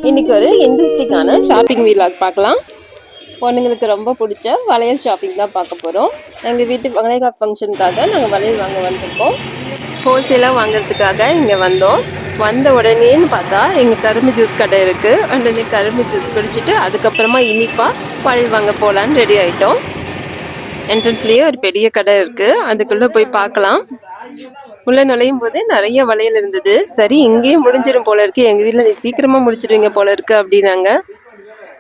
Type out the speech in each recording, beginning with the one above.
இன்னைக்கு ஒரு இன்ட்ரெஸ்டிங்கான ஷாப்பிங் வீலாக் பார்க்கலாம். பொண்ணுங்களுக்கு ரொம்ப பிடிச்ச வளையல் ஷாப்பிங் தான் பார்க்க போகிறோம். எங்கள் வீட்டு வளைகாப்பு ஃபங்க்ஷனுக்காக நாங்கள் வளையல் வாங்க வந்திருக்கோம். ஹோல்சேலாக வாங்குறதுக்காக இங்கே வந்தோம். வந்த உடனேன்னு பார்த்தா எங்கள் கரும்பு ஜூஸ் கடை இருக்குது. உடனே கரும்பு ஜூஸ் குடிச்சிட்டு அதுக்கப்புறமா இனிப்பாக வளையல் வாங்க போகலான்னு ரெடி ஆகிட்டோம். என்ட்ரன்ஸ்லேயே ஒரு பெரிய கடை இருக்குது, அதுக்குள்ளே போய் பார்க்கலாம். உள்ள நுழையும் போது நிறைய வளையல் இருந்தது. சரி இங்கேயே முடிஞ்சிடும் போல இருக்கு, எங்க வீட்டுல நீ சீக்கிரமா முடிச்சிடுவீங்க போல இருக்கு அப்படின்னாங்க.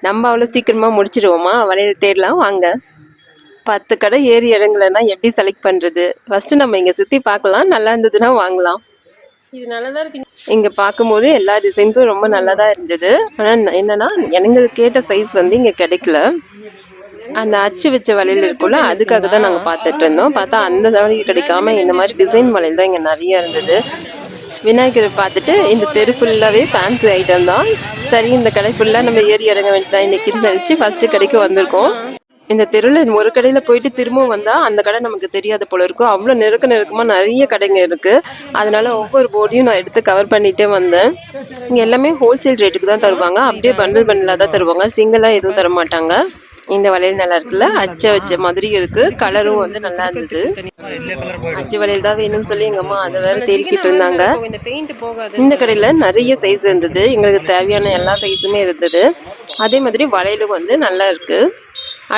நம்ம அவ்வளவு சீக்கிரமா முடிச்சிடுவோமா, வளையல் தேடலாம் வாங்க. 10 கடை ஏறி இறங்கலன்னா எப்படி செலக்ட் பண்றது? ஃபர்ஸ்ட் நம்ம இங்க சுத்தி பார்க்கலாம், நல்லா இருந்ததுன்னா வாங்கலாம். இது நல்லதா இருக்கு. இங்க பார்க்கும்போது எல்லா டிசைன்ஸும் ரொம்ப நல்லதா இருந்தது. ஆனா என்னன்னா எங்களுக்கு கேட்ட சைஸ் வந்து இங்க கிடைக்கல. அந்த அச்சு வச்ச வளையல் இருக்குல்ல, அதுக்காக தான் நாங்கள் பார்த்துட்டு இருந்தோம். பார்த்தா அந்த வளையல் கிடைக்காம இந்த மாதிரி டிசைன் வளையல் தான் இங்கே நிறைய இருந்தது. விநாயகரை பார்த்துட்டு இந்த தெரு ஃபுல்லாகவே ஃபேன்சி ஐட்டம் தான். சரி இந்த கடை ஃபுல்லாக நம்ம ஏறி இறங்க வேண்டியதான் இன்னைக்கு நினச்சி ஃபர்ஸ்ட்டு கடைக்கு வந்திருக்கோம். இந்த தெருவில் ஒரு கடையில் போயிட்டு திரும்பவும் வந்தால் அந்த கடை நமக்கு தெரியாத போல இருக்கும். அவ்வளோ நெருக்கமாக நிறைய கடைங்க இருக்குது. அதனால ஒவ்வொரு போர்டையும் நான் எடுத்து கவர் பண்ணிகிட்டே வந்தேன். இங்கே எல்லாமே ஹோல்சேல் ரேட்டுக்கு தான் தருவாங்க, அப்படியே பண்டிலாக தான் தருவாங்க, சிங்கிளாக எதுவும் தர மாட்டாங்க. இந்த வளையல் நல்லா இருக்குல்ல, அச்சை வச்ச மாதிரி இருக்கு, கலரும் வந்து நல்லா இருந்தது. அச்சு வளையல் தான் வேணும்னு சொல்லி எங்க அம்மா அதை வேற தேடிக்கிட்டு இருந்தாங்க. இந்த கடையில நிறைய சைஸ் இருந்தது, எங்களுக்கு தேவையான எல்லா சைஸுமே இருந்தது. அதே மாதிரி வளையலும் வந்து நல்லா இருக்கு.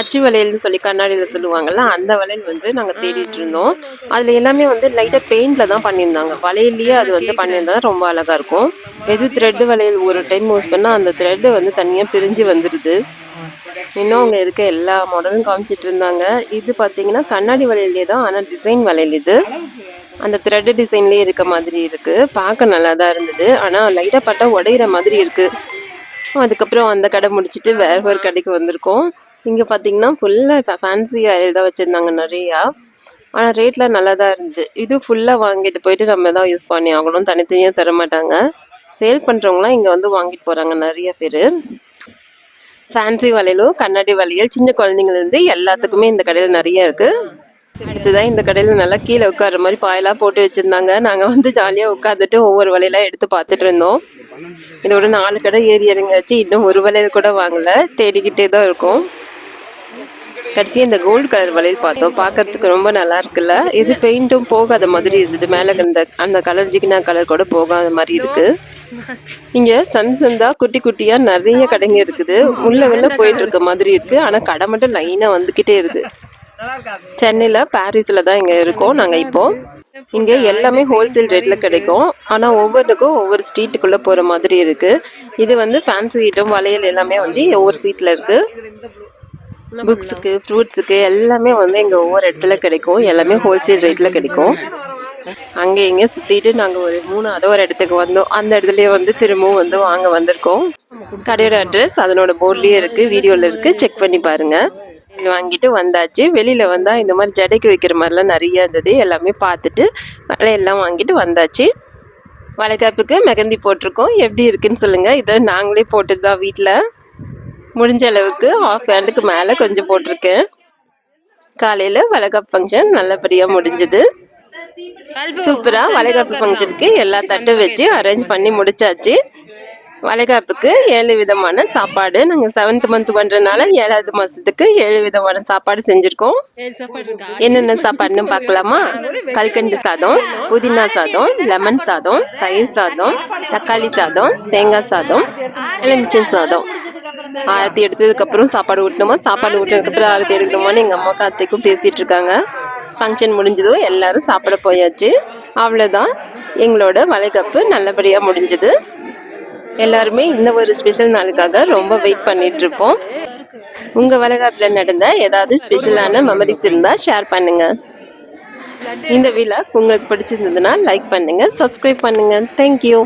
அச்சு வளையல்னு சொல்லி கண்ணாடியில சொல்லுவாங்கல்ல, அந்த வளையல் வந்து நாங்க தேடிட்டு இருந்தோம். அதுல எல்லாமே வந்து லைட்டா பெயிண்ட்ல தான் பண்ணியிருந்தாங்க. வளையல்லயே அது வந்து பண்ணியிருந்தா ரொம்ப அழகா இருக்கும். எது த்ரெட் வளையல் ஒரு டைம் யூஸ் பண்ணா அந்த த்ரெட் வந்து தனியா பிரிஞ்சு வந்துடுது. இன்னும் அங்கே இருக்க எல்லா மாடலும் காமிச்சிட்டு இருந்தாங்க. இது பார்த்தீங்கன்னா கண்ணாடி வளையலே தான், ஆனால் டிசைன் வளையல் இது. அந்த த்ரெட் டிசைன்லேயே இருக்க மாதிரி இருக்கு, பார்க்க நல்லா தான் இருந்தது. ஆனால் லைட்டாக பார்த்தா உடையிற மாதிரி இருக்கு. அதுக்கப்புறம் அந்த கடை முடிச்சுட்டு வேற ஒரு கடைக்கு வந்திருக்கோம். இங்கே பார்த்தீங்கன்னா ஃபுல்லாக ஃபேன்சி வளையல் தான் வச்சுருந்தாங்க நிறையா. ஆனால் ரேட்லாம் நல்லா தான் இருந்தது. இது ஃபுல்லாக வாங்கிட்டு போயிட்டு நம்ம தான் யூஸ் பண்ணி ஆகணும், தனித்தனியாக தர மாட்டாங்க. சேல் பண்ணுறவங்களாம் இங்கே வந்து வாங்கிட்டு போகிறாங்க நிறைய பேர். ஃபேன்சி வளையலும் கண்ணாடி வளையல் சின்ன குழந்தைங்கலேருந்து எல்லாத்துக்குமே இந்த கடையில் நிறைய இருக்குது. அடுத்ததான் இந்த கடையில் நல்லா கீழே உட்கார மாதிரி பாயெல்லாம் போட்டு வச்சுருந்தாங்க. நாங்கள் வந்து ஜாலியாக உட்காந்துட்டு ஒவ்வொரு வளையலாம் எடுத்து பார்த்துட்டு இருந்தோம். இதோட 4 கடை ஏறி இறங்கியாச்சு, இன்னும் ஒரு வளையல் கூட வாங்கலை, தேடிக்கிட்டே தான் இருக்கும். கடைசியாக இந்த கோல்டு கலர் வளையல் பார்த்தோம், பார்க்கறதுக்கு ரொம்ப நல்லா இருக்குல்ல. இது பெயிண்ட்டும் போகாத மாதிரி இருந்தது, மேலே அந்த கலர் ஜிகினா கலர் கூட போகாத மாதிரி இருக்கு. இங்க சந்தா குட்டி குட்டியா நிறைய கடைங்க இருக்குது, உள்ள வெளில போயிட்டு இருக்க மாதிரி இருக்கு. ஆனா கடை மட்டும் லைனா வந்துகிட்டே இருக்கு. சென்னையில பாரிஸ்ல தான் இங்க இருக்கோம் நாங்க இப்போ. இங்க எல்லாமே ஹோல்சேல் ரேட்ல கிடைக்கும், ஆனா ஒவ்வொருக்கும் ஒவ்வொரு ஸ்ட்ரீட்டுக்குள்ள போற மாதிரி இருக்கு. இது வந்து ஃபேன்சி ஐட்டம் வளையல் எல்லாமே வந்து ஒவ்வொரு சீட்ல இருக்கு. புக்ஸுக்கு ஃப்ரூட்ஸுக்கு எல்லாமே வந்து இங்க ஒவ்வொரு இடத்துல கிடைக்கும், எல்லாமே ஹோல்சேல் ரேட்ல கிடைக்கும். அங்கே இங்கே சுற்றிட்டு நாங்கள் ஒரு 3 ஒரு இடத்துக்கு வந்தோம். அந்த இடத்துலயே வந்து திரும்பவும் வந்து வாங்க வந்திருக்கோம். கடையோட அட்ரஸ் அதனோட போர்ட்லேயே இருக்குது, வீடியோவில் இருக்குது, செக் பண்ணி பாருங்கள். வாங்கிட்டு வந்தாச்சு. வெளியில் வந்தால் இந்த மாதிரி ஜடைக்கு வைக்கிற மாதிரிலாம் நிறைய இருந்தது, எல்லாமே பார்த்துட்டு எல்லாம் வாங்கிட்டு வந்தாச்சு. வளைகாப்புக்கு மெகந்தி போட்டிருக்கோம், எப்படி இருக்குன்னு சொல்லுங்கள். இதை நாங்களே போட்டது தான் வீட்டில். முடிஞ்ச அளவுக்கு ½ ஹேண்டுக்கு மேலே கொஞ்சம் போட்டிருக்கேன். காலையில் வளைகாப்பு ஃபங்க்ஷன் நல்லபடியாக முடிஞ்சது. சூப்பரா வளைகாப்பு ஃபங்க்ஷனுக்கு எல்லா தட்டும் வச்சு அரேஞ்ச் பண்ணி முடிச்சாச்சு. வளைகாப்புக்கு 7 விதமான சாப்பாடு, நாங்கள் 7th மந்த் பண்றதுனால 7வது மாசத்துக்கு 7 விதமான சாப்பாடு செஞ்சிருக்கோம். என்னென்ன சாப்பாடுன்னு பார்க்கலாமா? கல்கண்டு சாதம், புதினா சாதம், லெமன் சாதம், தயிர் சாதம், தக்காளி சாதம், தேங்காய் சாதம், எலுமிச்சை சாதம். ஆரத்தி எடுத்ததுக்கு அப்புறம் சாப்பாடு ஊட்டணுமா, சாப்பாடு ஊட்டினதுக்கு அப்புறம் ஆரத்தி எடுக்கணுமான்னு எங்க அம்மாக்கும் அத்தைக்கும் பேசிட்டு இருக்காங்க. ஃபங்க்ஷன் முடிஞ்சதும் எல்லாரும் சாப்பிட போயாச்சு. அவ்வளோதான், எங்களோட வளைகாப்பு நல்லபடியாக முடிஞ்சது. எல்லாருமே இந்த ஒரு ஸ்பெஷல் நாளுக்காக ரொம்ப வெயிட் பண்ணிட்டு இருப்போம். உங்கள் வளைகாப்பில் நடந்த ஏதாவது ஸ்பெஷலான மெமரிஸ் இருந்தால் ஷேர் பண்ணுங்க. இந்த விழா உங்களுக்கு பிடிச்சிருந்ததுன்னா லைக் பண்ணுங்க, சப்ஸ்கிரைப் பண்ணுங்க. தேங்க்யூ.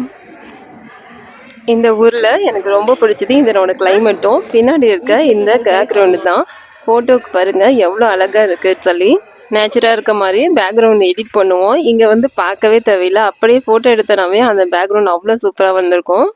இந்த ஊரில் எனக்கு ரொம்ப பிடிச்சது இதனோட கிளைமேட்டும் பின்னாடி இருக்க இந்த பேக்ரவுண்டு தான். ஃபோட்டோவுக்கு பாருங்கள் எவ்வளோ அழகாக இருக்குன்னு சொல்லி. நேச்சுராக இருக்க மாதிரி பேக்ரவுண்ட் எடிட் பண்ணுவோம். இங்கே வந்து பார்க்கவே தேவையில்லை, அப்படியே ஃபோட்டோ எடுத்தனாவே அந்த பேக்ரவுண்ட் அவ்வளோ சூப்பராக வந்திருக்கும்.